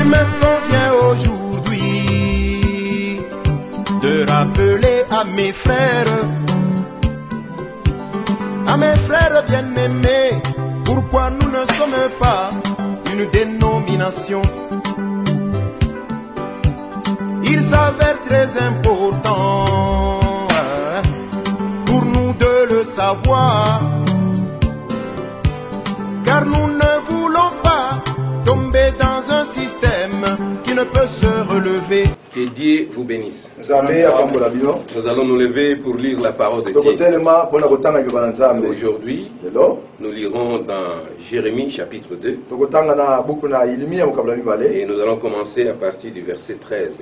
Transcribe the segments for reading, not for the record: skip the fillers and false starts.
me convient aujourd'hui de rappeler à mes frères bien-aimés, pourquoi nous ne sommes pas une dénomination. Il s'avère très important pour nous de le savoir, car nous ne voulons pas tomber dans un système qui ne peut se relever. Que Dieu vous bénisse. Nous allons nous lever pour lire la parole de Dieu. Aujourd'hui, nous lirons dans Jérémie chapitre 2. Et nous allons commencer à partir du verset 13.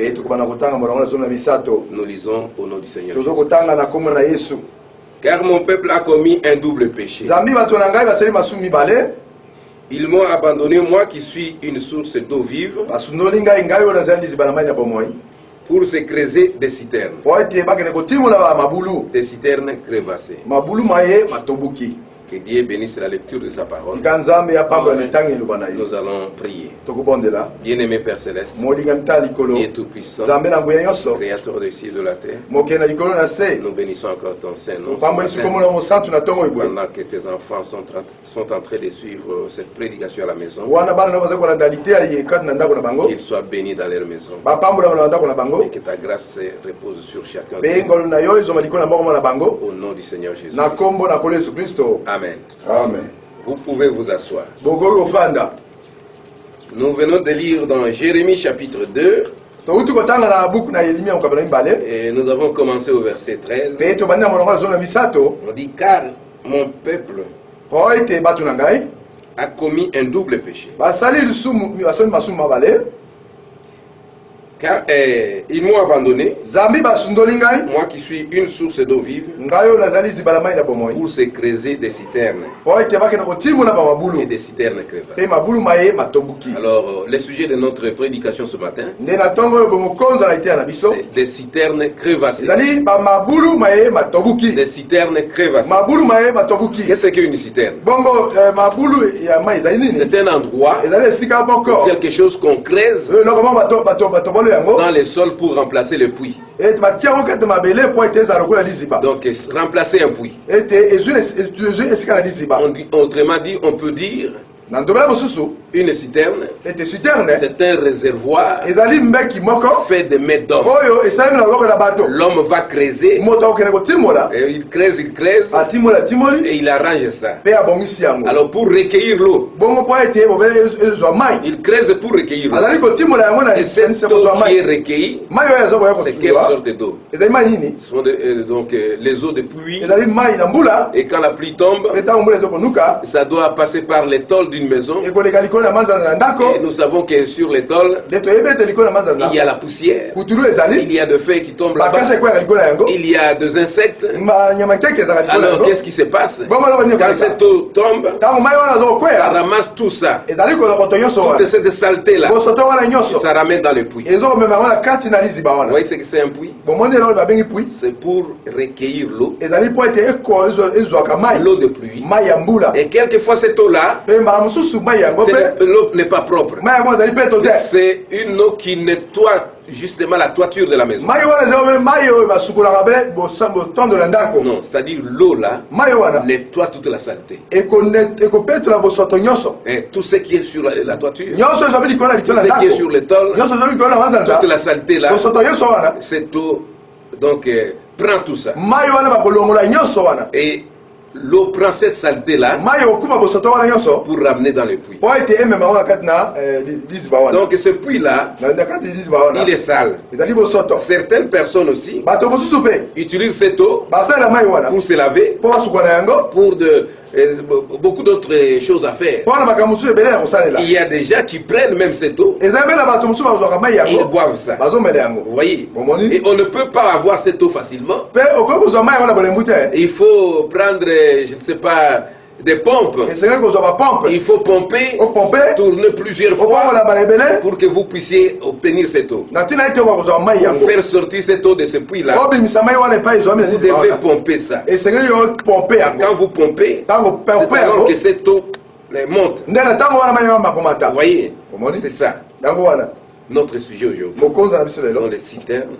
Nous lisons au nom du Seigneur Jésus. Car mon peuple a commis un double péché. Ils m'ont abandonné, moi qui suis une source d'eau vive, pour se creuser des citernes. Des citernes crevassées. Que Dieu bénisse la lecture de sa parole. Nous allons prier. Bien-aimé Père Céleste, Dieu Tout-Puissant, Créateur des cieux et de la terre, nous bénissons encore ton Saint-Nom. Pendant que tes enfants sont en train de suivre cette prédication à la maison, qu'ils soient bénis dans leur maison. Et que ta grâce repose sur chacun d'eux. Au nom du Seigneur Jésus. Amen. Amen. Vous pouvez vous asseoir. Nous venons de lire dans Jérémie chapitre 2. Et nous avons commencé au verset 13. On dit car mon peuple a commis un double péché. Car ils m'ont abandonné, moi qui suis une source d'eau vive, pour se creuser des citernes et des citernes crevassées. Alors, le sujet de notre prédication ce matin, c'est des citernes crevassées. Des citernes crevassées. Qu'est-ce qu'une citerne? C'est un endroit, quelque chose qu'on creuse dans le sol pour remplacer le puits. Donc remplacer un puits. Autrement dit, on peut dire une citerne, c'est un réservoir fait de mètres d'hommes. L'homme va creuser, et il creuse, et il arrange ça. Alors pour recueillir l'eau, il creuse pour recueillir l'eau. Et cette eau qui est recueillie, c'est quelle sorte d'eau? Ce sont donc les eaux de pluie. Et quand la pluie tombe, ça doit passer par les tôles d'une maison. Et nous savons que sur les tôles, il y a la poussière, il y a des feuilles qui tombent là-bas, il y a des insectes. Alors qu'est-ce qui se passe? Quand cette eau tombe, ça ramasse tout ça, toutes ces saletés-là, ça ramène dans le puits. Vous voyez ce que c'est un puits? C'est pour recueillir l'eau, l'eau de pluie. Et quelquefois cette eau-là, l'eau n'est pas propre. C'est une eau qui nettoie justement la toiture de la maison. Non, c'est-à-dire l'eau là nettoie toute la saleté. Et tout ce qui est sur la toiture, tout ce qui est sur les tôles, toute la saleté là, cette eau donc prend tout ça. Et l'eau prend cette saleté-là pour ramener dans le puits. Donc ce puits-là, il est sale. Certaines personnes aussi utilisent cette eau pour se laver, pour beaucoup d'autres choses à faire. Il y a des gens qui prennent même cette eau et ils boivent ça. Vous voyez? Et on ne peut pas avoir cette eau facilement. Il faut prendre, je ne sais pas, des pompes. Il faut pomper, tourner plusieurs fois pour que vous puissiez obtenir cette eau. Pour faire sortir cette eau de ce puits-là, vous devez pomper ça. Quand vous pompez, c'est alors que cette eau monte. Vous voyez? C'est ça. Notre sujet aujourd'hui. Ce sont les citernes.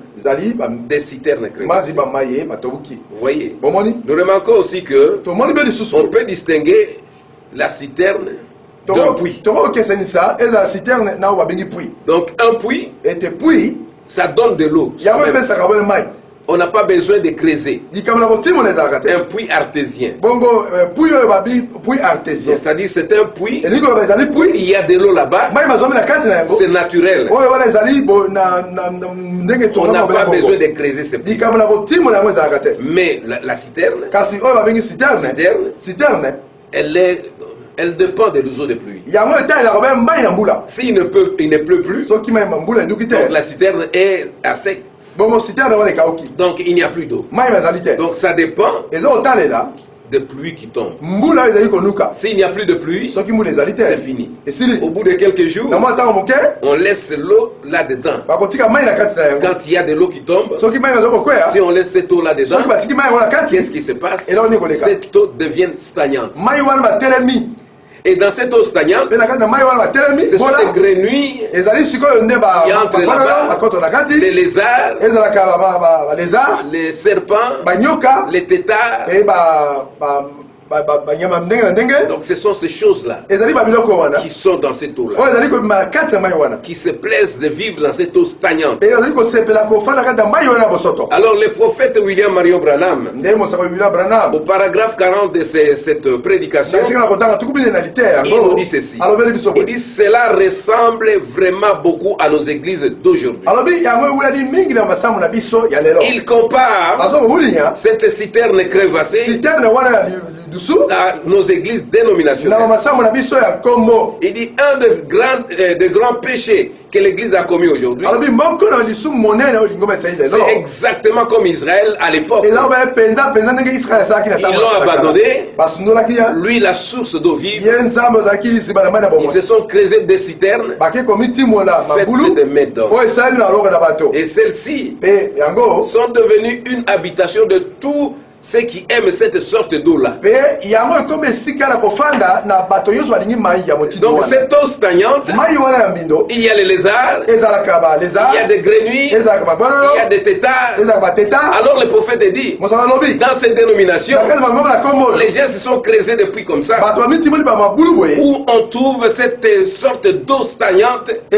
Des citernes chrétiennes. Vous voyez. Nous remarquons aussi que on peut distinguer la citerne d'un puits. Donc un puits, ça donne de l'eau. On n'a pas besoin de creuser. Un puits artésien. C'est-à-dire c'est un puits, il y a de l'eau là-bas, c'est naturel. On n'a pas besoin de creuser ce puits. Mais la citerne, elle dépend de l'eau de pluie. S'il ne pleut plus, donc la citerne est à sec. Donc il n'y a plus d'eau. Donc ça dépend de pluie qui tombe. S'il n'y a plus de pluie, c'est fini. Au bout de quelques jours, on laisse l'eau là-dedans. Quand il y a de l'eau qui tombe, si on laisse cette eau là-dedans, qu'est-ce qui se passe? Cette eau devient stagnante. Et dans cette eau stagnante, ce sont des grenouilles qui entrent là-bas, les lézards, les serpents, les têtards. Donc ce sont ces choses-là qui sont dans cette eau-là, qui se plaisent de vivre dans cette eau stagnante. Alors le prophète William Marion Branham, au paragraphe 40 de cette prédication, il nous dit ceci. Il dit cela ressemble vraiment beaucoup à nos églises d'aujourd'hui. Il compare cette citerne crevassée à nos églises dénominationnelles. Il dit un des grands péchés que l'Église a commis aujourd'hui, c'est exactement comme Israël à l'époque. Ils l'ont abandonné, lui la source d'eau vive. Ils se sont creusés des citernes faites de métaux. Et celles-ci sont devenues une habitation de tout ceux qui aiment cette sorte d'eau-là. Donc cette eau stagnante, il y a les lézards, il y a des grenouilles, il y a des têtards. Alors le prophète dit, dans cette dénomination, les gens se sont creusés depuis comme ça, où on trouve cette sorte d'eau stagnante, où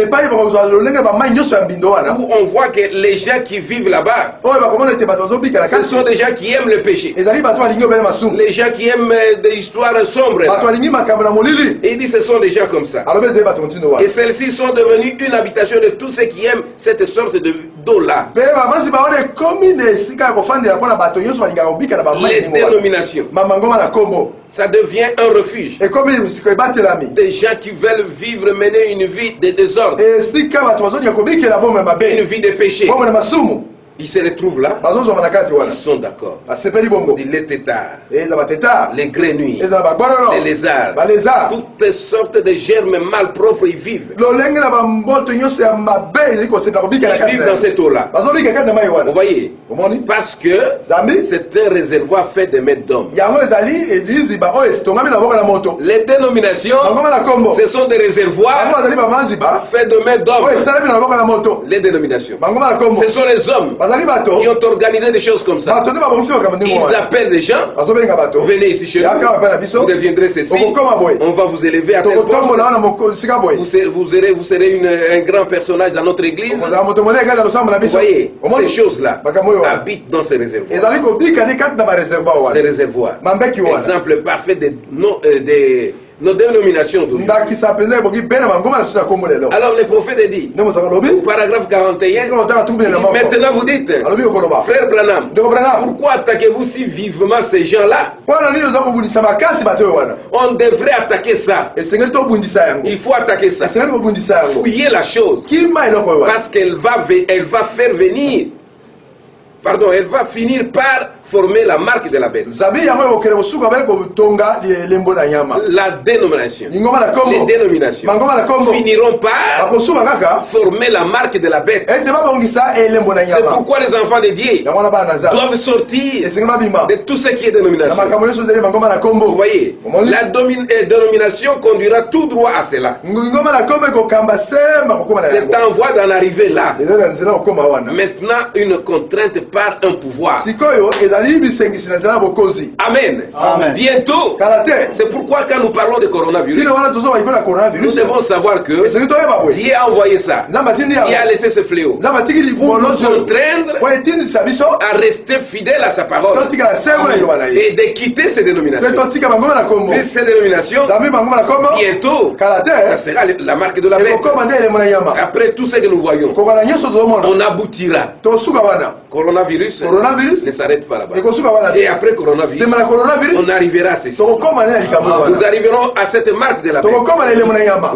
on voit que les gens qui vivent là-bas, ce sont des gens qui aiment le péché. Les gens qui aiment des histoires sombres. Et il dit ce sont des gens comme ça. Et celles-ci sont devenues une habitation de tous ceux qui aiment cette sorte d'eau-là. Les dénominations. Ça devient un refuge. Des gens qui veulent vivre, mener une vie de désordre. Une vie de péché. Ils se retrouvent là, ils sont d'accord. Les têtards, les grenouilles, les lézards, toutes sortes de germes malpropres, ils vivent. Ils vivent dans cette eau-là. Vous voyez? Parce que c'est un réservoir fait de mètres d'hommes. Les dénominations, ce sont des réservoirs faits de mètres d'hommes. Les dénominations, ce sont les hommes qui ont organisé des choses comme ça. Ils appellent des gens, venez ici chez nous, vous deviendrez ceci, on va vous élever à tel poste, vous serez un grand personnage dans notre église. Vous voyez, ces choses-là habitent dans ces réservoirs. Ces réservoirs. Exemple parfait de nos dénominations d'aujourd'hui. Alors le prophète dit, au paragraphe 41, maintenant vous dites, frère Branham, pourquoi attaquez-vous si vivement ces gens-là? On devrait attaquer ça. Il faut attaquer ça. Fouiller la chose. Parce qu'elle va faire venir. Pardon, elle va finir par former la marque de la bête. La dénomination. Les dénominations finiront par former la marque de la bête. C'est pourquoi les enfants de Dieu doivent sortir de tout ce qui est dénomination. Vous voyez, la dénomination conduira tout droit à cela. C'est en voie d'en arriver là. Maintenant, une contrainte par un pouvoir. Amen. Amen. Bientôt, c'est pourquoi quand nous parlons de coronavirus, nous devons savoir que Dieu a envoyé ça. Il a laissé ce fléau pour nous contraindre à rester fidèles à sa parole et de quitter ces dénominations. Et ces dénominations, bientôt, ça sera la marque de la bête. Après tout ce que nous voyons, on aboutira. Coronavirus ne s'arrête pas là-bas. Et après coronavirus, on arrivera à ceci. Nous arriverons à cette marque de la bête. Vous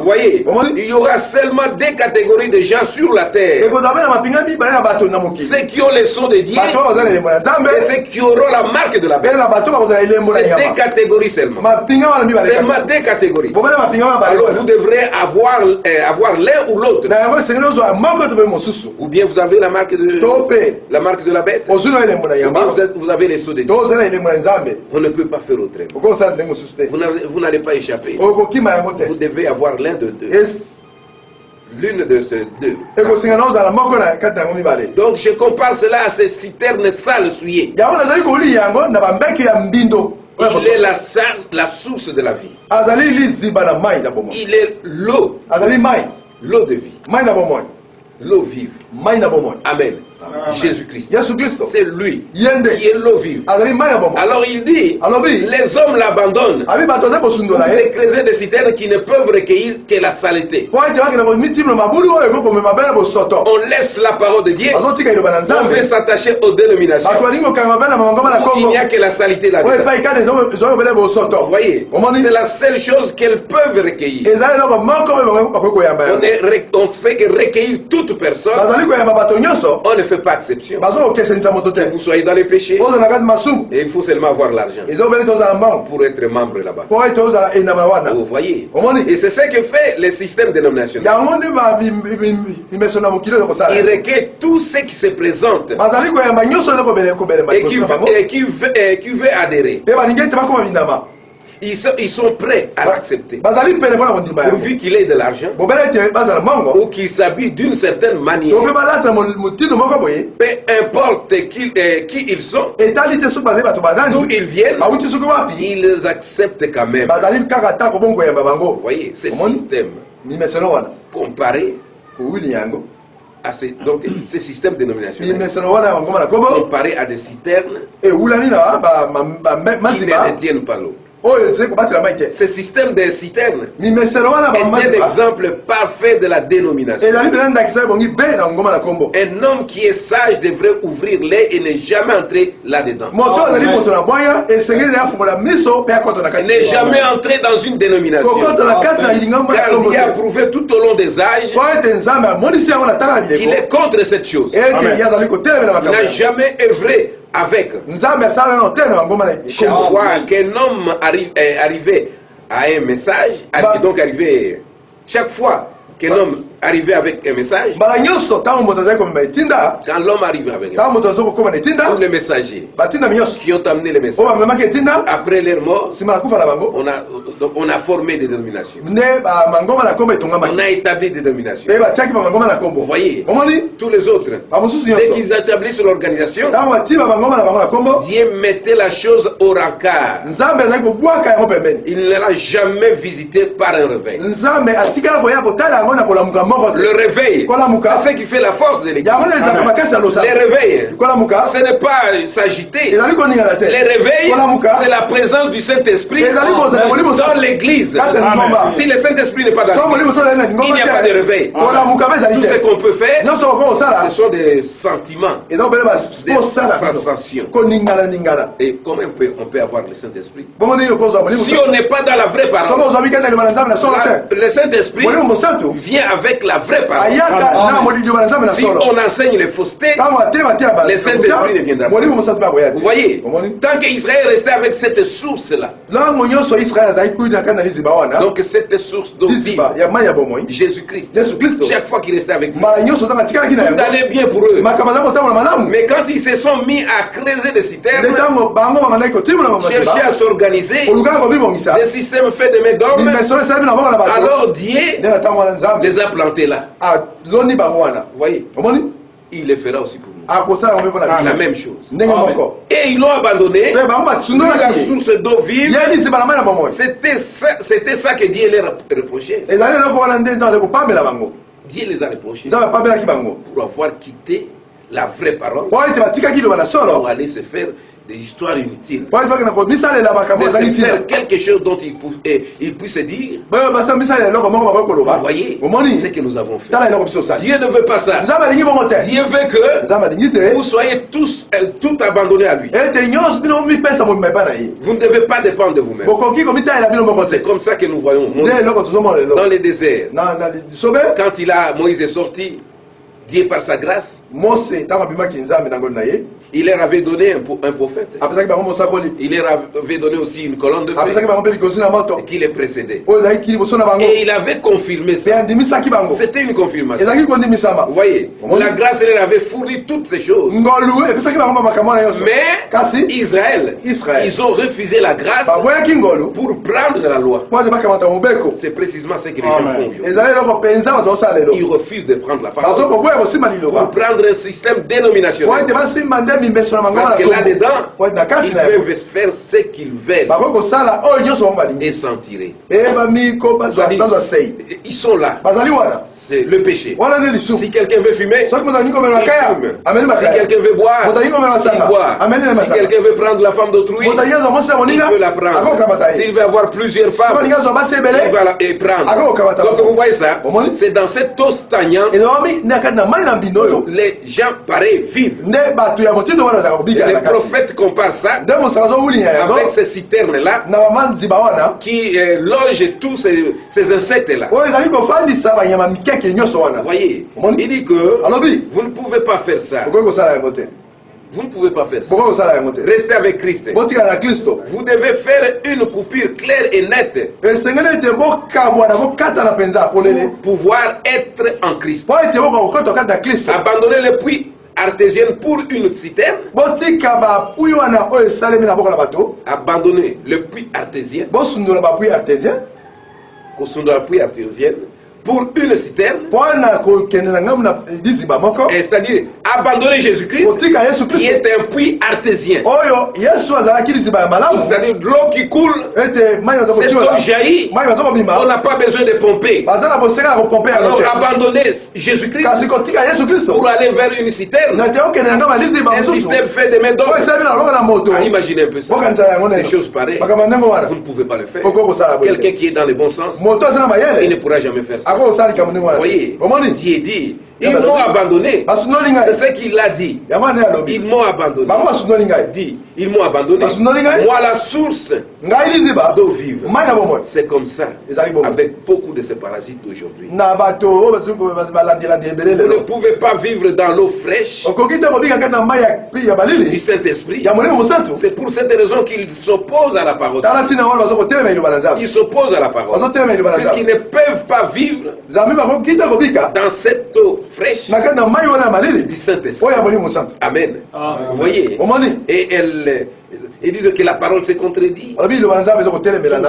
voyez, il y aura seulement deux catégories de gens sur la terre. Ceux qui ont les sons de Dieu et ceux qui auront la marque de la bête. C'est deux catégories seulement. Seulement deux catégories. Alors vous devrez avoir l'un ou l'autre. Ou bien vous avez la marque de la bête. Ou bien vous avez les sons de Dieu. On ne peut pas faire autrement. Vous n'allez pas échapper. Vous devez avoir l'un de deux. L'une de ces deux. Donc je compare cela à ces citernes sales souillées. Il est la source de la vie. Il est l'eau. L'eau de vie. L'eau vive. Amen. Jésus-Christ. C'est lui qui est l'eau vive. Alors il dit, les hommes l'abandonnent pour se creuser des citernes qui ne peuvent recueillir que la saleté. On laisse la parole de Dieu. On veut s'attacher aux dénominations. Il n'y a que la saleté là-dedans. Vous voyez, c'est la seule chose qu'elles peuvent recueillir. On fait que recueillir toute personne. On ne fait pas exception. Que vous soyez dans les péchés, et il faut seulement avoir l'argent pour être membre là-bas. Vous voyez. Et c'est ce que fait le système dénominationnel. Il requiert tout ce qui se présente et qui veut adhérer. Ils sont prêts à l'accepter. Pourvu qu'il ait de l'argent ou qu'il s'habille d'une certaine manière. Peu importe qui ils sont, d'où ils viennent, ils acceptent quand même. Vous voyez, ce système comparé à ces systèmes dénominationnels, comparé à des citernes qui ne détiennent pas l'eau. Ce système des citernes est un exemple parfait de la dénomination. Un homme qui est sage devrait ouvrir l'œil et ne jamais entrer là-dedans. Ne jamais entrer dans une dénomination. Car Dieu a prouvé tout au long des âges qu'il est contre cette chose. Il n'a jamais œuvré avec. Chaque fois qu'un homme arrivait à un message, chaque fois qu'un homme arrivait avec un message, quand l'homme arrive avec un message, ou les messagers qui ont amené les messages, après leur mort, on a formé des dénominations. On a établi des dénominations. Vous voyez, tous les autres, dès qu'ils établissent l'organisation, Dieu mettait la chose au rencard. Il ne l'a jamais visité par un réveil. Le réveil, c'est ce qui fait la force de l'église. Les réveils, ce n'est pas s'agiter. Les réveils, c'est la présence du Saint-Esprit dans l'église. Si le Saint-Esprit n'est pas dans l'église, il n'y a pas de réveil. Tout ce qu'on peut faire, ce sont des sentiments, des sensations. Et comment on peut avoir le Saint-Esprit? Si on n'est pas dans la vraie parole, le Saint-Esprit vient avec avec la vraie parole. Si on enseigne les faussetés, le Saint-Esprit ne viendra pas. Vous voyez, tant qu'Israël restait avec cette source-là, donc cette source d'eau vive, Jésus-Christ, chaque fois qu'il restait avec nous, tout allait bien pour eux. Mais quand ils se sont mis à creuser des citernes, chercher à s'organiser, des systèmes faits de main d'homme, alors Dieu les a plantés là. Vous voyez, il les fera aussi pour nous. La même chose. Et ils l'ont abandonné. La source d'eau vive, c'était ça que Dieu leur reprochait. Dieu les a reprochés pour avoir quitté la vraie parole pour aller se faire des histoires inutiles, de se faire quelque chose dont il puisse dire. Vous voyez ce que nous avons fait. Dieu ne veut pas ça. Dieu veut que vous soyez tous tout abandonnés à lui. Vous ne devez pas dépendre de vous-même. C'est comme ça que nous voyons dans les déserts. Quand Moïse est sorti, Dieu par sa grâce, il leur avait donné un prophète. Il leur avait donné aussi une colonne de feu qui les précédait. Et il avait confirmé ça. C'était une confirmation. Vous voyez, la grâce leur avait fourni toutes ces choses. Mais Israël, ils ont refusé la grâce pour prendre la loi. C'est précisément ce que les gens font aujourd'hui. Ils refusent de prendre la parole pour prendre un système dénominationnel. Parce que là-dedans, ils peuvent faire ce qu'ils veulent et s'en tirer. Ils sont là. C'est le péché. Si quelqu'un veut fumer, il fume. Si quelqu'un veut boire, il boit. Si quelqu'un veut prendre la femme d'autrui, il peut la prendre. S'il veut avoir plusieurs femmes, il va la prendre. Donc vous voyez ça, c'est dans cette eau stagnante les gens pareils vivent. Les prophètes comparent ça avec ces citernes-là qui logent tous ces insectes-là. Vous voyez, il dit que vous ne pouvez pas faire ça. Vous ne pouvez pas faire ça. Restez avec Christ. Vous devez faire une coupure claire et nette pour pouvoir être en Christ. Abandonner le puits artésien pour une citerne. Abandonner le puits artésien pour une citerne, c'est-à-dire abandonner Jésus-Christ qui est un puits artésien, c'est-à-dire de l'eau qui coule, cette eau jaillit, on n'a pas besoin de pomper. Alors abandonner Jésus-Christ pour aller vers une citerne, un système fait de main d'homme. Imaginez un peu ça, des choses pareilles, vous ne pouvez pas le faire. Quelqu'un qui est dans le bon sens, il ne pourra jamais faire ça. Vous voyez, Dieu dit, ils m'ont abandonné. C'est ce qu'il a dit. Ils m'ont abandonné. Dit, ils m'ont abandonné. Moi, la source d'eau vive. C'est comme ça avec beaucoup de ces parasites d'aujourd'hui. Vous ne pouvez pas vivre dans l'eau fraîche du Saint-Esprit. C'est pour cette raison qu'ils s'opposent à la parole. Ils s'opposent à la parole. Puisqu'ils ne peuvent pas vivre dans cette eau fraîche du Saint-Esprit. Amen. Vous voyez, et ils disent que la parole se contredit. Tout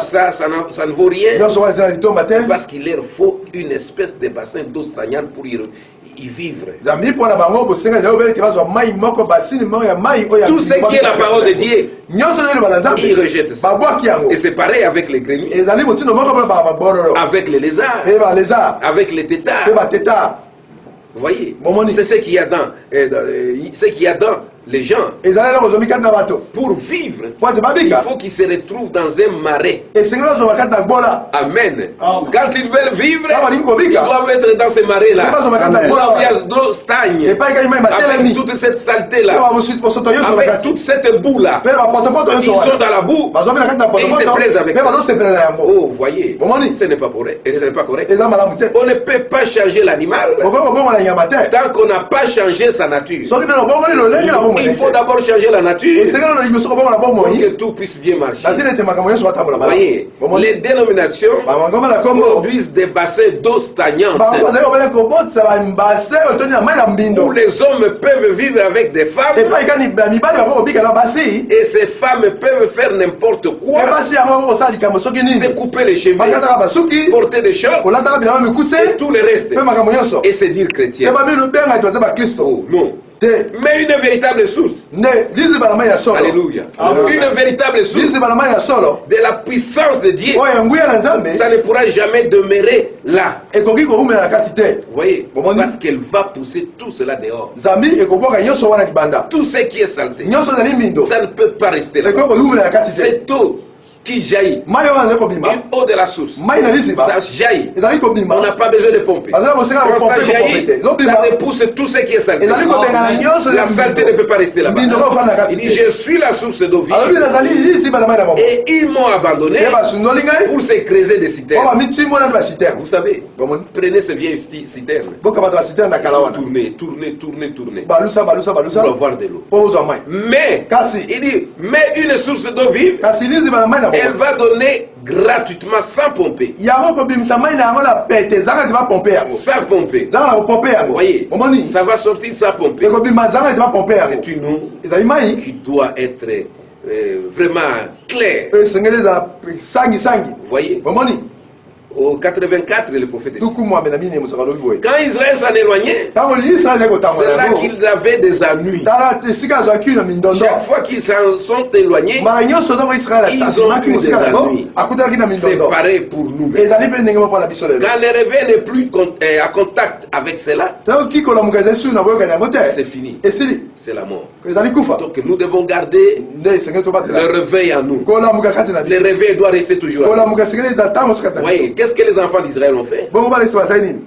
ça, ça ne vaut rien. Parce qu'il leur faut une espèce de bassin d'eau stagnante pour y vivre. Tout ce qui est la parole de Dieu, ils rejettent ça. Et c'est pareil avec les grenouilles, avec les lézards, avec les tétards. Vous voyez, c'est ce qu'il y a dans les gens, pour vivre, il faut qu'ils se retrouvent dans un marais. Amen. Quand ils veulent vivre, ils doivent être dans ce marais-là. Là où il y a de l'eau stagne, avec toute cette saleté-là, avec toute cette boue-là. Ils sont dans la boue et ils se plaisent avec ça. Oh, vous voyez, ce n'est pas correct. Et ce n'est pas correct. On ne peut pas changer l'animal tant qu'on n'a pas changé sa nature. Il faut d'abord changer la nature pour que tout puisse bien marcher. Vous voyez, les dénominations produisent des bassins d'eau stagnante où les hommes peuvent vivre avec des femmes et ces femmes peuvent faire n'importe quoi, se couper les cheveux, porter des shorts et tout le reste et se dire chrétien. Oh, non. Mais une véritable source. Alléluia. Une véritable source de la puissance de Dieu. Ça ne pourra jamais demeurer là. Vous voyez, parce qu'elle va pousser tout cela dehors. Tout ce qui est saleté, ça ne peut pas rester là. C'est eau qui jaillit, une eau de la source, ça jaillit. On n'a pas besoin de pomper. Quand ça jaillit, ça repousse tout ce qui est saleté. La saleté ne peut pas rester là-bas. Il dit, je suis la source d'eau vive. Et ils m'ont abandonné pour se creuser des citernes. Vous savez, prenez ces vieilles citernes, tournez, tournez, tournez, tournez, pour avoir de l'eau. Mais, il dit, mais une source d'eau vive, elle va donner gratuitement sans pomper. Sans pomper. Vous voyez, ça va sortir sans pomper. C'est une eau qui doit être vraiment claire. Vous voyez, au 84, le prophète dit, quand Israël s'en éloignait, c'est là qu'ils avaient des ennuis. Chaque fois qu'ils s'en sont éloignés, ils ont eu des ennuis. C'est pareil pour nous. Quand le réveil n'est plus à contact avec cela, c'est fini. C'est la mort. Donc nous devons garder le réveil en nous. Le réveil doit rester toujours en nous. Oui. Qu'est-ce que les enfants d'Israël ont fait?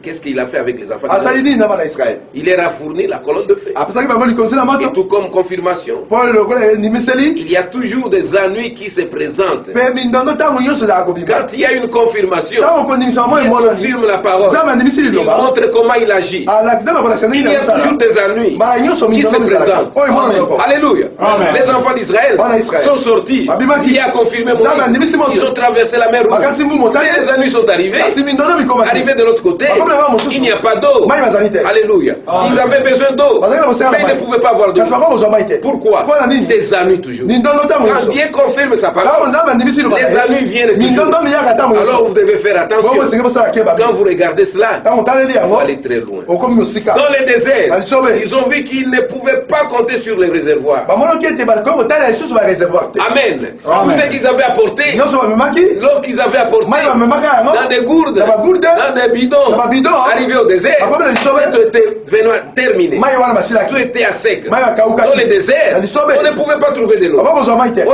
Qu'est-ce qu'il a fait avec les enfants d'Israël? Il leur a fourni la colonne de feu. Et tout comme confirmation, il y a toujours des ennuis qui se présentent. Quand il y a une confirmation, il confirme la parole, il montre comment il agit. Il y a toujours des ennuis qui se présentent. Alléluia. Les enfants d'Israël sont sortis. Il a confirmé Moïse. Ils ont traversé la mer Rouge. Les ennuis sont arrivés de l'autre côté, il n'y a pas d'eau. Alléluia. Ils avaient besoin d'eau, mais ils ne pouvaient pas avoir d'eau. Pourquoi? Des ennuis toujours. Quand Dieu confirme sa parole, les ennuis viennent toujours. Alors vous devez faire attention. Quand vous regardez cela, vous allez très loin. Dans les déserts, ils ont vu qu'ils ne pouvaient pas compter sur les réservoirs. Amen. Tout ce qu'ils avaient apporté, l'eau qu'ils avaient apporté, dans des gourdes, dans des bidons, arrivé au désert, tout était terminé. Tout était à sec. Dans les déserts, on ne pouvait pas trouver de l'eau. On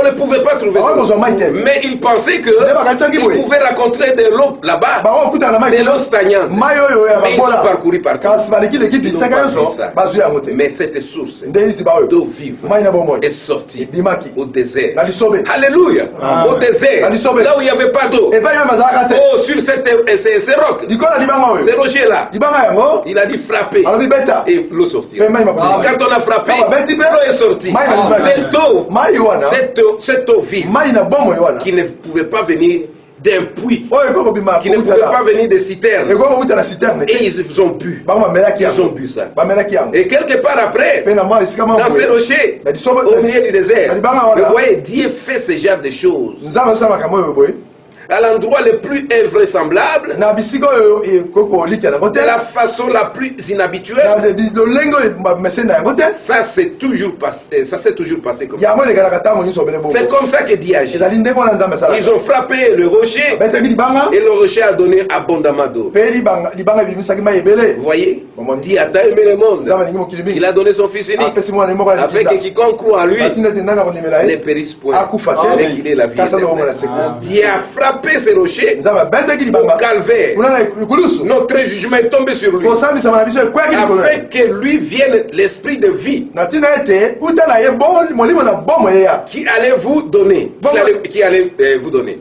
ne pouvait pas trouver de l'eau. Mais ils pensaient qu'ils pouvaient rencontrer de l'eau là-bas, de l'eau stagnante. Mais ils ont parcouru partout. Ils n'ont pas vu ça. Mais cette source d'eau vive est sortie au désert. Alléluia. Au désert, là où il n'y avait pas d'eau. Oh, sur ces rocs, ces rochers-là, il a dit frapper et l'eau sortira. Quand on a frappé, l'eau est sortie. Cette eau vive qui ne pouvait pas venir d'un puits, qui ne pouvait pas venir des citernes, et ils ont bu. Ils ont bu ça. Et quelque part après, dans ces rochers, au milieu du désert, vous voyez, Dieu fait ce genre de choses. à l'endroit le plus invraisemblable, de la façon la plus inhabituelle. Ça s'est toujours passé comme ça. C'est comme ça que Dieu agit. Ils ont frappé le rocher et le rocher a donné abondamment d'eau. Vous voyez, Dieu a tant aimé le monde, il a donné son fils unique, avec quiconque croit en lui ne périsse point, mais qu'il ait la vie éternelle. Dieu a frappé ce rocher au calvaire. Notre jugement est tombé sur lui, afin que lui vienne l'esprit de vie qui allait vous donner,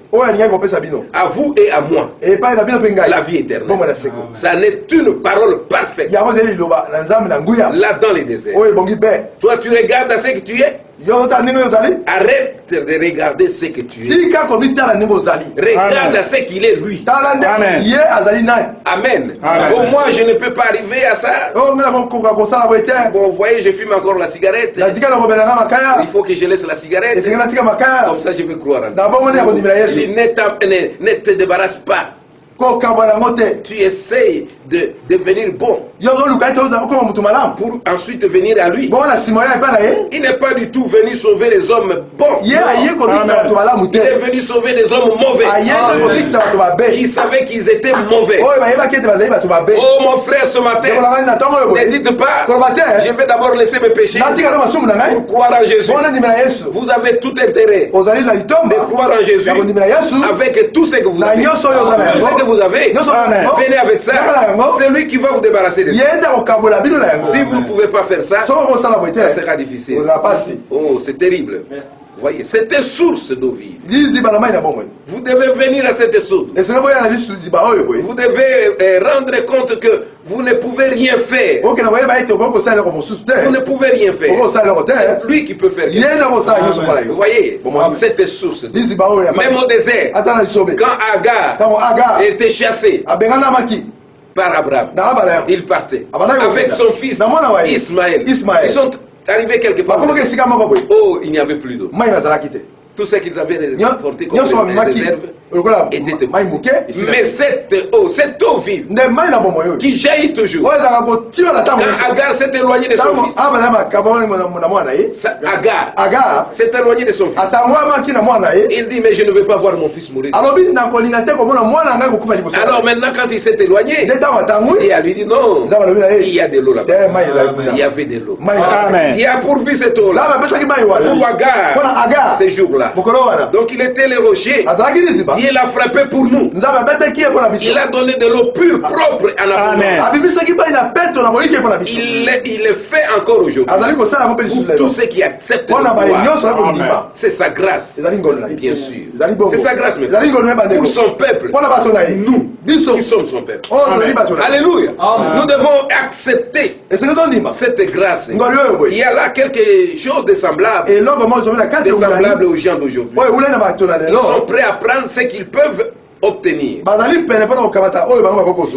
à vous et à moi, la vie éternelle. Ça n'est une parole parfaite là dans les déserts. Toi tu regardes à ce que tu es. Arrête de regarder ce que tu es. Regarde à ce qu'il est lui. Amen. Amen. Au moins je ne peux pas arriver à ça. Bon, vous voyez, je fume encore la cigarette. Il faut que je laisse la cigarette. Comme ça je peux croire en Dieu. Ne te débarrasse pas. Tu essayes de devenir bon pour ensuite venir à lui. Il n'est pas du tout venu sauver les hommes bons. Il est venu sauver des hommes mauvais qui savaient qu'ils étaient mauvais. Oh mon frère, ce matin, ne dites pas je vais d'abord laisser mes péchés pour croire en Jésus. Vous avez tout intérêt de croire en Jésus avec tout ce que vous avez. Vous avez, venez avec ça. C'est lui qui va vous débarrasser de ça. Si vous ne pouvez pas faire ça, ça sera difficile. Oh, c'est terrible. Vous voyez, c'était source d'eau vive. Vous devez venir à cette source. Vous devez rendre compte que vous ne pouvez rien faire. Vous ne pouvez rien faire. C'est lui qui peut faire. Vous voyez, cette source d'eau. Même au désert, quand Agar était chassé par Abraham, il partait avec son fils Ismaël. Ils sont arrivés quelque part. Oh, il n'y avait plus d'eau. Tout ce qu'ils avaient porté comme réserve était de mais cette eau vive qui jaillit toujours. Quand Agar s'est éloigné de son fils, Agar s'est éloigné de son fils, il dit mais je ne veux pas voir mon fils mourir. Alors maintenant quand il s'est éloigné, Dieu lui dit non, il y a de l'eau là-bas. Il y avait de l'eau. Dieu a pourvu cette eau là pour Agar ces jours-là. Donc il était le rocher. Dieu l'a frappé pour nous. Il a donné de l'eau pure, propre en abondance. Il le fait encore aujourd'hui. Pour tous ceux qui acceptent c'est sa grâce. Bien sûr. C'est sa grâce pour son peuple. Nous qui sommes son peuple. Alléluia. Nous devons accepter cette grâce. Il y a là quelque chose de semblable. De semblable aux gens d'aujourd'hui. Ils sont prêts à prendre ce qu'ils peuvent obtenir.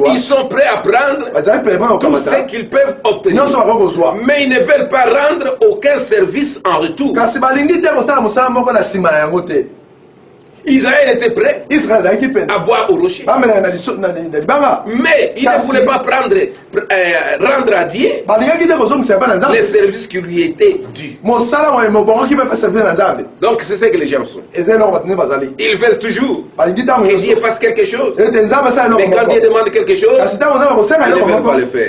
Ils sont prêts à prendre tout ce qu'ils peuvent obtenir. Mais ils ne veulent pas rendre aucun service en retour. Israël était prêt à boire au rocher. Mais il ne voulait pas rendre à Dieu les services qui lui étaient dus. Donc c'est ce que les gens sont. Ils veulent toujours que Dieu fasse quelque chose. Mais quand Dieu demande quelque chose, ils ne veulent pas le faire.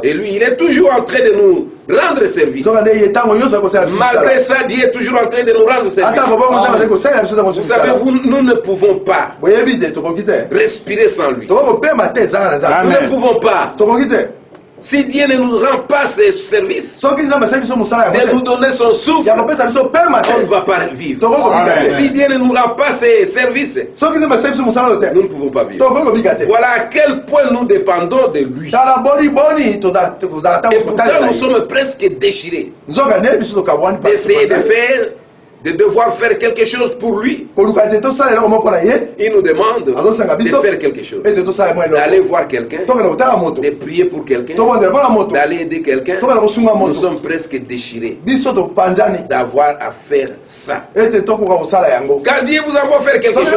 Et lui, il est toujours en train de nous rendre service. Malgré ça, Dieu est toujours en train de nous rendre service. Vous savez, nous ne pouvons pas respirer sans lui. Nous ne pouvons pas. Si Dieu ne nous rend pas ses services, de nous donner son souffle, on ne va pas vivre. Si Dieu ne nous rend pas ses services, nous ne pouvons pas vivre. Voilà à quel point nous dépendons de lui. Et pourtant nous sommes presque déchirés d'essayer de faire de devoir faire quelque chose pour lui. Il nous demande de faire quelque chose, d'aller voir quelqu'un, de prier pour quelqu'un, d'aller aider quelqu'un. Nous sommes presque déchirés d'avoir à faire ça. Quand Dieu vous envoie faire quelque chose,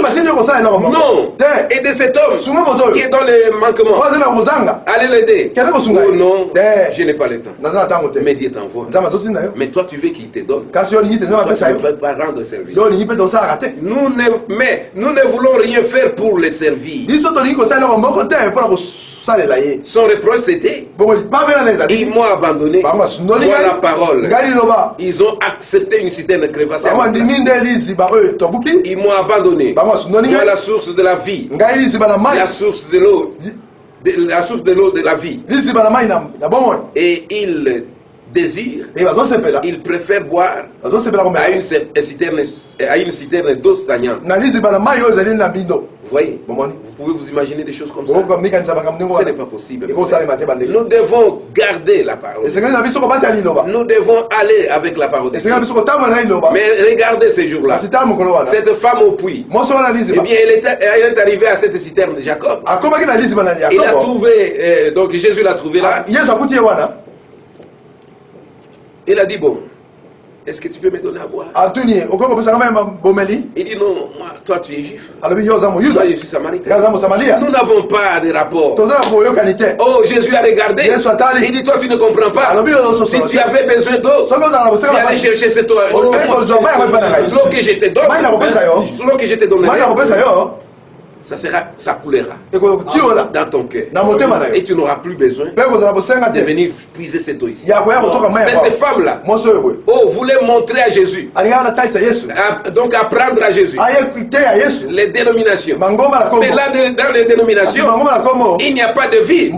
non, aidez cet homme qui est dans le manquement, allez l'aider. Oh non, je n'ai pas le temps. Mais Dieu t'envoie. Mais toi tu veux qu'il te donne. Toi tu ne peux pas rendre service. Mais nous ne voulons rien faire pour les servir. Son reproche c'était, ils m'ont abandonné, moi la parole. Ils ont accepté une citerne crevassée. Ils m'ont abandonné, moi la source de la vie, la source de l'eau, la source de l'eau de la vie. Et ils désirent, ils préfèrent boire à une citerne d'eau stagnante. Vous voyez, vous pouvez vous imaginer des choses comme ça. Ce n'est pas possible. Nous devons garder la parole. Nous devons aller avec la parole de Dieu. Mais regardez ces jours-là. Cette femme au puits, eh bien, elle est arrivée à cette citerne de Jacob. Il a trouvé, donc Jésus l'a trouvé là. Il a dit, bon, est-ce que tu peux me donner à boire? Il dit, non, moi, toi tu es juif. Moi je suis samaritain. Nous n'avons pas de rapport. Oh, Jésus a regardé. Il dit, toi tu ne comprends pas. Si tu avais besoin d'eau, tu allais chercher cette eau. L'eau que je te donne, l'eau que je te donnerai, ça coulera dans ton cœur. Et tu n'auras plus besoin de venir puiser cette eau ici. Cette femme-là, oh, voulait montrer à Jésus, donc apprendre à Jésus les dénominations. Mais là, dans les dénominations, il n'y a pas de vie.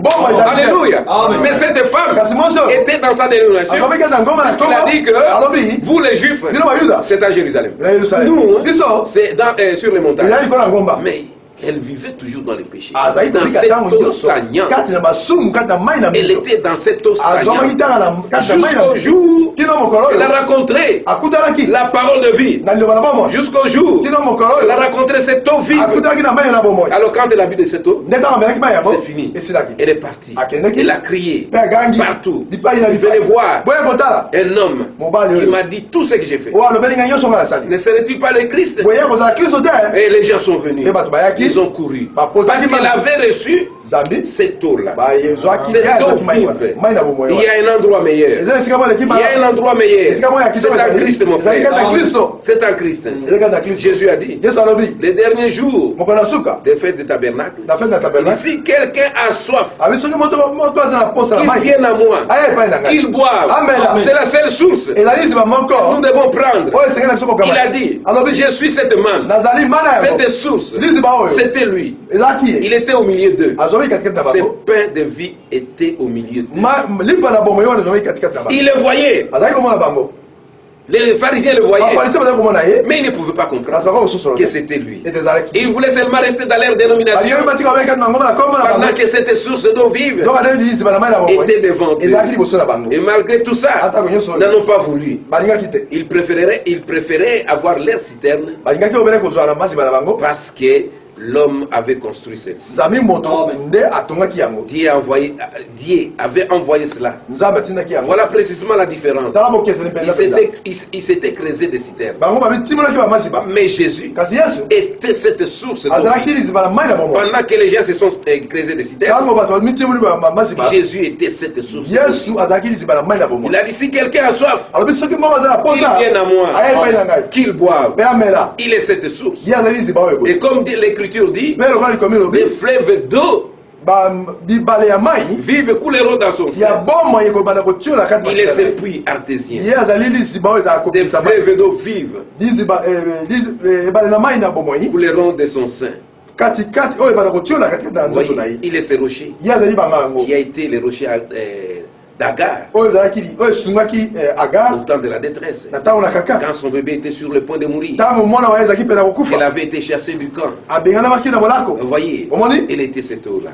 Alléluia. Mais cette femme était dans sa dénomination. Parce qu'il a dit que vous les Juifs, c'est à Jérusalem. Nous, c'est sur les montagnes. Mais elle vivait toujours dans les péchés. Dans cette eau stagnante. Elle était dans cette eau stagnante. Jusqu'au jour elle a rencontré la parole de vie. Jusqu'au jour elle a rencontré cette eau vive. Alors quand elle a bu de cette eau, c'est fini. Elle est partie. Elle a crié partout. Il venait voir un homme qui m'a dit tout ce que j'ai fait. Ne serait-il pas le Christ? Et les gens sont venus. Ils ont couru parce qu'il avait reçu cette eau-là. Cette eau vive. Il y a un endroit meilleur. Il y a un endroit meilleur. C'est un Christ, mon frère. C'est un Christ. Jésus a dit, les derniers jours des fêtes de tabernacle, si quelqu'un a soif, qu'il vienne à moi, qu'il boive. C'est la seule source que nous devons prendre. Il a dit, je suis cette manne, cette source, c'était lui. Il était au milieu d'eux. Ces pains de vie étaient au milieu d'eux. Il le voyait. Les pharisiens le voyaient, mais ils ne pouvaient pas comprendre que c'était lui. Ils voulaient seulement rester dans leur dénomination pendant que cette source d'eau vive était devant eux. Et malgré tout ça, ils n'en ont pas voulu. Ils préféraient avoir leur citerne parce que l'homme avait construit celle-ci. Dieu avait envoyé cela. Voilà précisément la différence. Il s'était creusé des citernes. Mais Jésus était cette source. Pendant que les gens se sont creusés des citernes, Jésus était cette source. Il a dit, si quelqu'un a soif, qu'il vienne à moi, qu'il boive. Il est cette source. Et comme dit l'Écriture dit, les fleuves d'eau vivent couleront dans son sein. Il est ce puits artésien. Des fleuves d'eau vivent couleront de son sein. Voyez, il est ce rocher qui a été le rocher d'Agar. Au temps de la détresse. Quand son bébé était sur le point de mourir. Elle avait été chassée du camp. Vous voyez, elle était cette eau-là.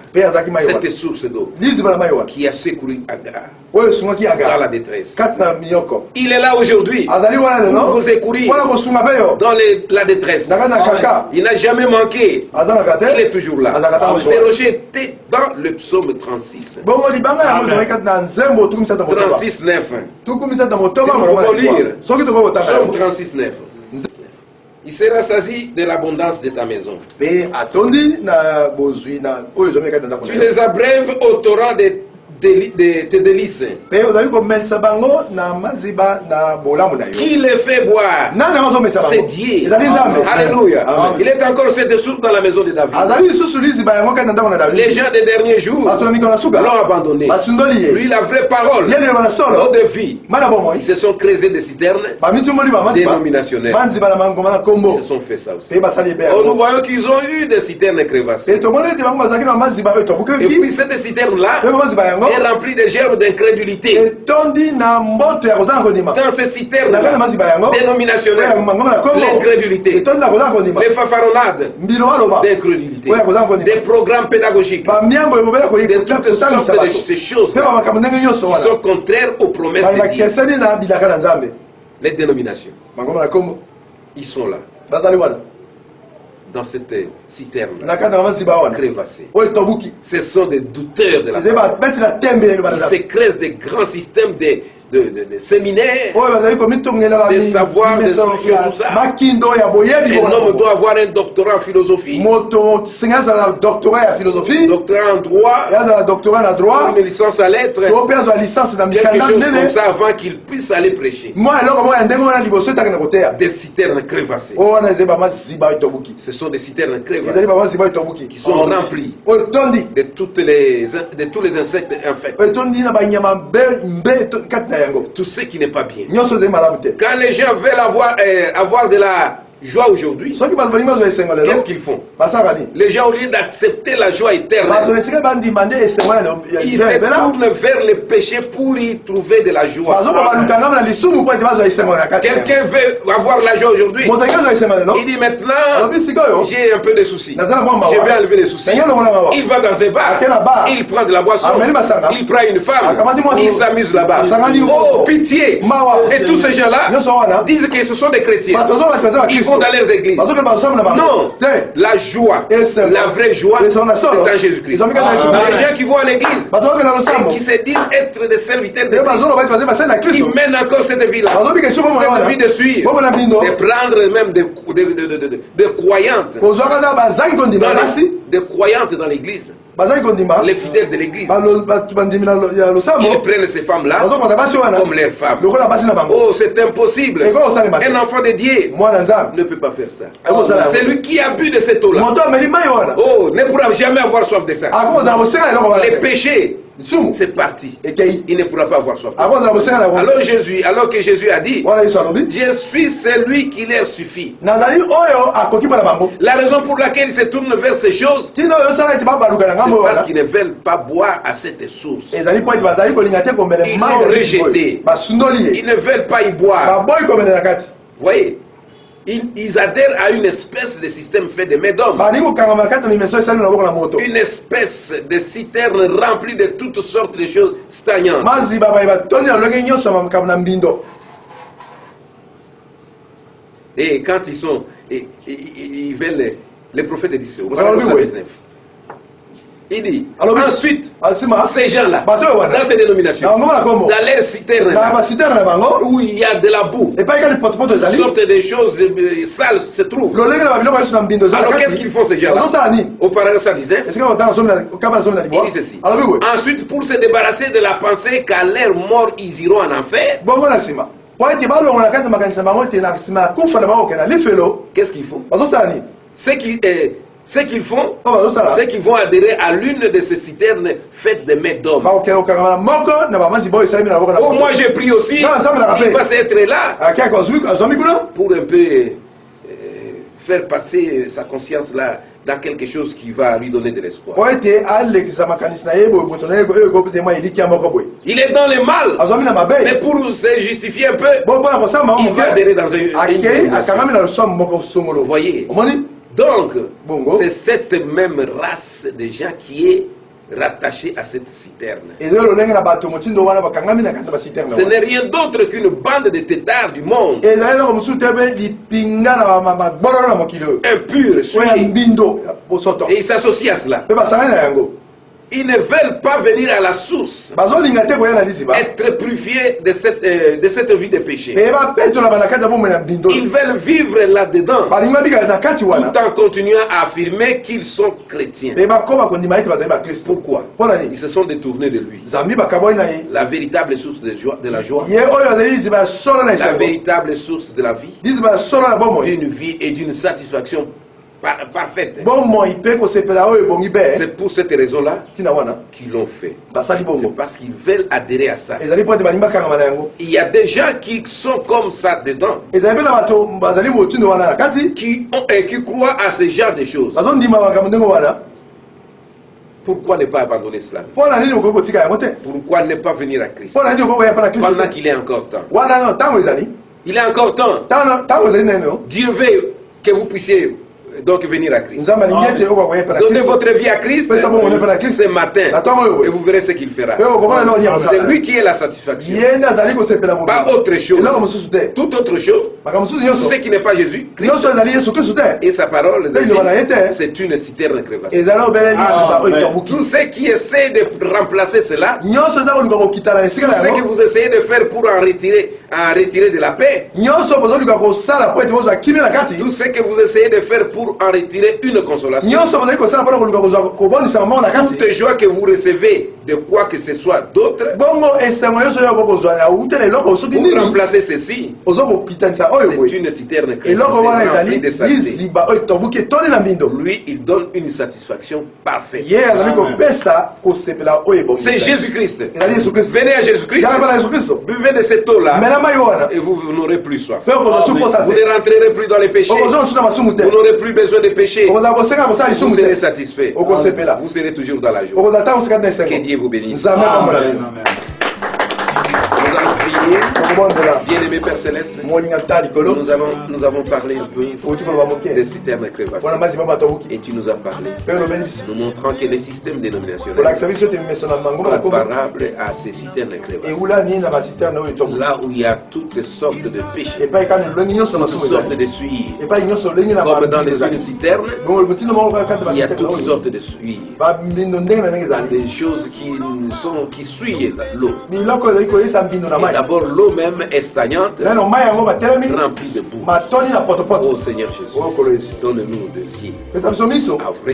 Cette source d'eau qui a secouru Agar dans la détresse. Il est là aujourd'hui pour vous secourir dans la détresse. Il n'a jamais manqué. Il est toujours là. Ce rocher était dans le psaume 36. 36, 9. Si nous pouvons lire psaume 36, 9. Il sera saisi de l'abondance de ta maison. Tu les abreuves au torrent de tes délices. Qui les fait boire? C'est Dieu. Alléluia. Il est encore cette source dans la maison de David. Les gens des derniers jours l'ont abandonné. Lui, la vraie parole, l'eau de vie. Ils se sont créés des citernes dénominationnelles. Ils se sont fait ça aussi. Nous voyons qu'ils ont eu des citernes crévassées. Et puis cette citerne-là est rempli de germes d'incrédulité. Dans ces citernes dénominationnelles, l'incrédulité, les fanfaronnades d'incrédulité, des programmes pédagogiques, de toutes sortes de ces choses qui sont contraires aux promesses de Dieu. Les dénominations, ils sont là. Dans cette citerne crévassée. Ce sont des douteurs de la parole. Ils se créent des grands systèmes de séminaires, des savoirs, des instructions, tout ça. Un homme doit avoir un doctorat en philosophie, doctorat en droit, une licence à lettres, quelque chose comme ça avant qu'il puisse aller prêcher. Des citernes crévassées. Ce sont des citernes crévassées qui sont remplies de tous les insectes infects. Tout ce qui n'est pas bien. Quand les gens veulent avoir de la joie aujourd'hui, qu'est-ce qu'ils font? Les gens, au lieu d'accepter la joie éternelle, ils se tournent vers le péché pour y trouver de la joie. Quelqu'un veut avoir la joie aujourd'hui. Il dit maintenant, j'ai un peu de soucis. Je vais enlever les soucis. Il va dans un bar, il prend de la boisson, il prend une femme, il s'amuse là-bas. Oh, pitié! Et tous ces gens-là disent que ce sont des chrétiens. Ils vont dans leurs églises. Non, la joie, la vraie joie, c'est en Jésus-Christ. Les gens qui vont à l'église et qui se disent être des serviteurs de Christ, ils mènent encore cette vie-là, cette vie de suivre, de prendre même des croyantes, des croyantes dans l'église. Les fidèles de l'église, ils prennent ces femmes-là comme leurs femmes. Oh, c'est impossible. Un enfant de Dieu ne peut pas faire ça. C'est lui qui a bu de cette eau-là. Oh, ne pourra jamais avoir soif de ça. Les péchés, c'est parti. Il ne pourra pas avoir soif de ça. Alors que Jésus a dit, je suis celui qui leur suffit. La raison pour laquelle ils se tournent vers ces choses, c'est parce qu'ils ne veulent pas boire à cette source. Ils l'ont rejeté. Ils ne veulent pas y boire. Vous voyez, ils adhèrent à une espèce de système fait de médom. Une espèce de citerne remplie de toutes sortes de choses stagnantes. Et quand ils veulent, les prophètes disent, il dit, ensuite, ces gens-là, dans ces dénominations, dans les citernes, où il y a de la boue, toutes sortes de choses sales se trouvent. Alors qu'est-ce qu'ils font ces gens-là? Au paragraphe 119, il dit ceci. Ensuite, pour se débarrasser de la pensée qu'à leur mort ils iront en enfer, qu'est-ce qu'ils font? Ce qu'ils font, c'est qu'ils vont adhérer à l'une de ces citernes faites de médom. Oh, moi j'ai pris aussi, il va être là pour un peu faire passer sa conscience là dans quelque chose qui va lui donner de l'espoir. Il est dans le mal, mais pour se justifier un peu, il va adhérer dans une Vous voyez? Donc, c'est cette même race de gens qui est rattachée à cette citerne. Ce n'est rien d'autre qu'une bande de têtards du monde. Impurs, et ils s'associent à cela. Ils ne veulent pas venir à la source, être purifiés de cette vie de péché. Ils veulent vivre là-dedans, tout en continuant à affirmer qu'ils sont chrétiens. Pourquoi? Ils se sont détournés de lui, la véritable source de la joie, la véritable source de la vie, d'une vie et d'une satisfaction parfaite. C'est pour cette raison-là qu'ils l'ont fait. C'est parce qu'ils veulent adhérer à ça. Il y a des gens qui sont comme ça dedans, qui croient à ce genre de choses. Pourquoi ne pas abandonner cela? Pourquoi ne pas venir à Christ pendant qu'il est encore temps? Il est encore temps. Dieu veut que vous puissiez donc venir à Christ. Donnez votre vie à Christ ce matin et vous verrez ce qu'il fera. C'est lui qui est la satisfaction, pas autre chose. Toute autre chose, tout ce qui n'est pas Jésus Christ et sa parole, c'est une citerne crevasse. Tout ce qui essaie de remplacer cela, tout ce que vous essayez de faire pour en retirer de la paix, tout ce que vous essayez de faire pour en retirer une consolation, toute joie que vous recevez de quoi que ce soit d'autre, pour remplacer ceci, c'est une citerne remplie de saleté. Lui, il donne une satisfaction parfaite. C'est Jésus-Christ. Venez à Jésus-Christ, buvez de cette eau-là et vous n'aurez plus soif. Vous ne rentrerez plus dans les péchés. Vous n'aurez plus besoin de péché. Vous serez satisfait. Vous serez toujours dans la joie. Que Dieu vous bénisse. Amen. Nous allons prier. Bien-aimé Père Céleste, nous avons parlé un peu des citernes crevassées. Et tu nous as parlé, nous montrant que les systèmes dénominationnels comparables à ces citernes crevassées, là où il y a toutes sortes de péchés, toutes sortes de souillures, comme dans les citernes, il y a toutes sortes de souillures, des choses qui souillent l'eau. Et d'abord, l'eau même est stagnante, remplie de boue. Oh Seigneur Jésus, donne-nous de signes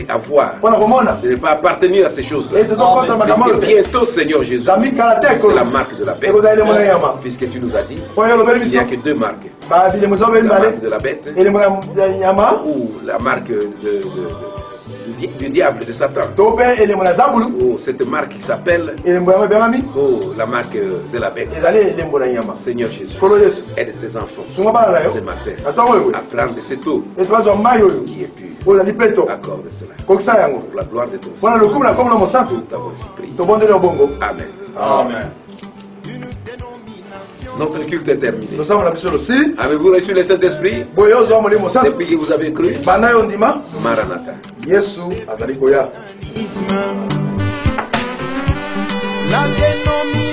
à voir, de ne pas appartenir à ces choses-là. Parce que bientôt, Seigneur Jésus, c'est la marque de la bête. Puisque tu nous as dit, il n'y a que deux marques. La marque de la bête ou la marque du diable, de Satan. Oh, cette marque qui s'appelle la marque de la bête. Seigneur Jésus, aide tes enfants ce matin à prendre cette eau qui est pure. Accorde cela pour la gloire de ton Seigneur. Nous t'avons ainsi prié. Amen. Amen. Notre culte est terminé. Avez-vous reçu le Saint-Esprit depuis que vous avez cru? Maranatha. La dénomination